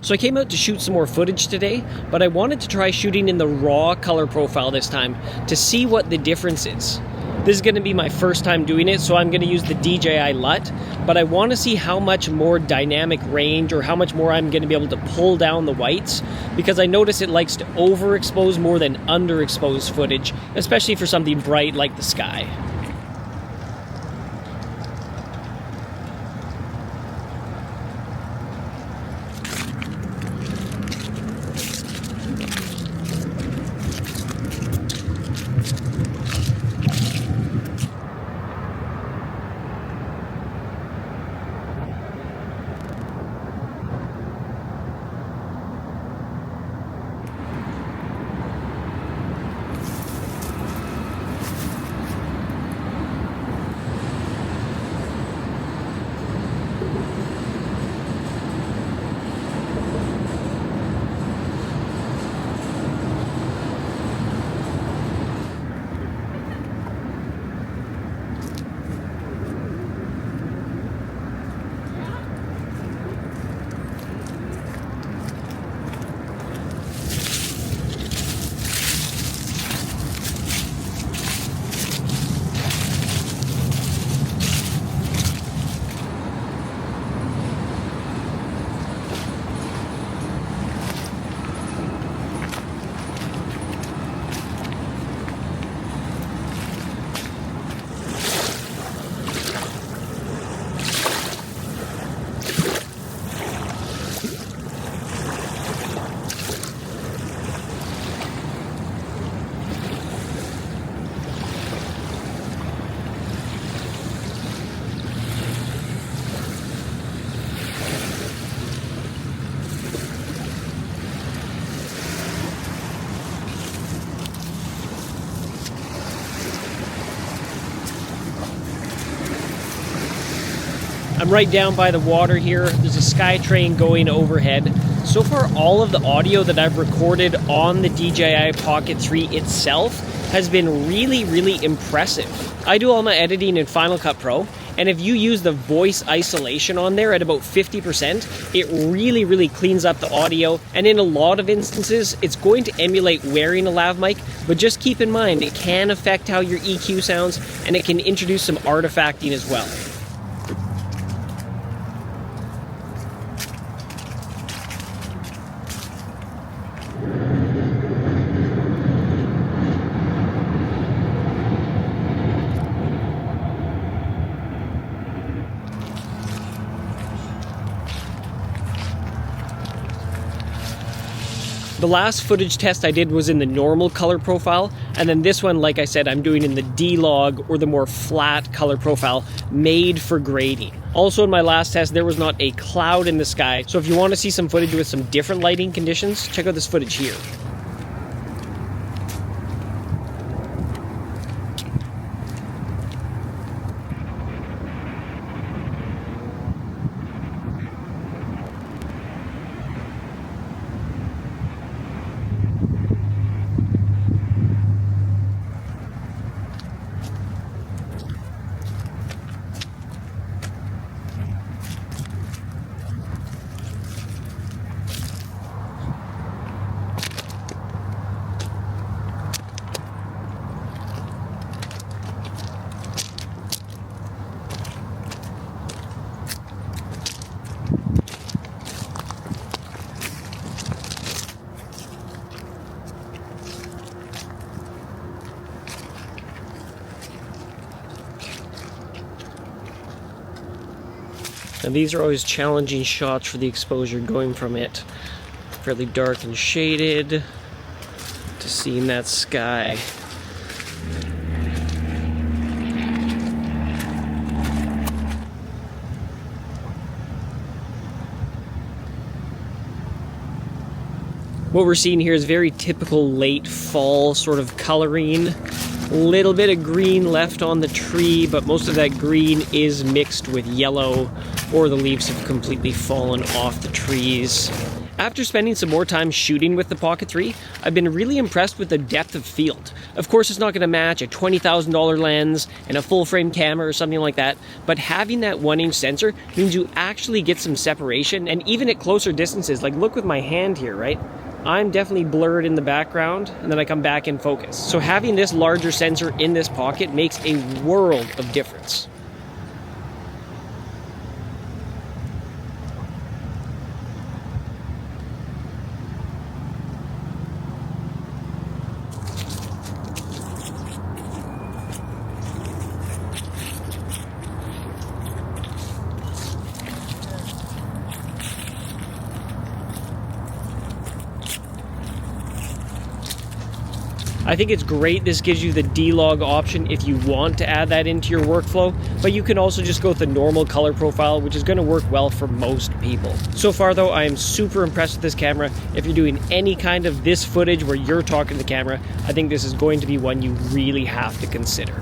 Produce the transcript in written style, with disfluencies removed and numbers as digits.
So I came out to shoot some more footage today, but I wanted to try shooting in the raw color profile this time to see what the difference is. This is going to be my first time doing it, so I'm going to use the DJI LUT, but I want to see how much more dynamic range or how much more I'm going to be able to pull down the whites, because I notice it likes to overexpose more than underexpose footage, especially for something bright like the sky. I'm right down by the water here. There's a sky train going overhead. So far, all of the audio that I've recorded on the DJI Pocket 3 itself has been really impressive. I do all my editing in Final Cut Pro, and if you use the voice isolation on there at about 50%, it really cleans up the audio, and in a lot of instances, it's going to emulate wearing a lav mic, but just keep in mind, it can affect how your EQ sounds, and it can introduce some artifacting as well. The last footage test I did was in the normal color profile, and then this one, like I said, I'm doing in the D-Log, or the more flat color profile, made for grading. Also in my last test, there was not a cloud in the sky, so if you want to see some footage with some different lighting conditions, check out this footage here. And these are always challenging shots for the exposure, going from it fairly dark and shaded to seeing that sky. What we're seeing here is very typical late fall sort of coloring. A little bit of green left on the tree, but most of that green is mixed with yellow, or the leaves have completely fallen off the trees. After spending some more time shooting with the Pocket 3, I've been really impressed with the depth of field. Of course, it's not going to match a $20,000 lens and a full-frame camera or something like that, but having that 1-inch sensor means you actually get some separation, and even at closer distances, like look with my hand here, right? I'm definitely blurred in the background, and then I come back in focus. So having this larger sensor in this pocket makes a world of difference. I think it's great this gives you the D-Log option if you want to add that into your workflow, but you can also just go with the normal color profile, which is going to work well for most people. So far though, I am super impressed with this camera. If you're doing any kind of this footage where you're talking to the camera, I think this is going to be one you really have to consider.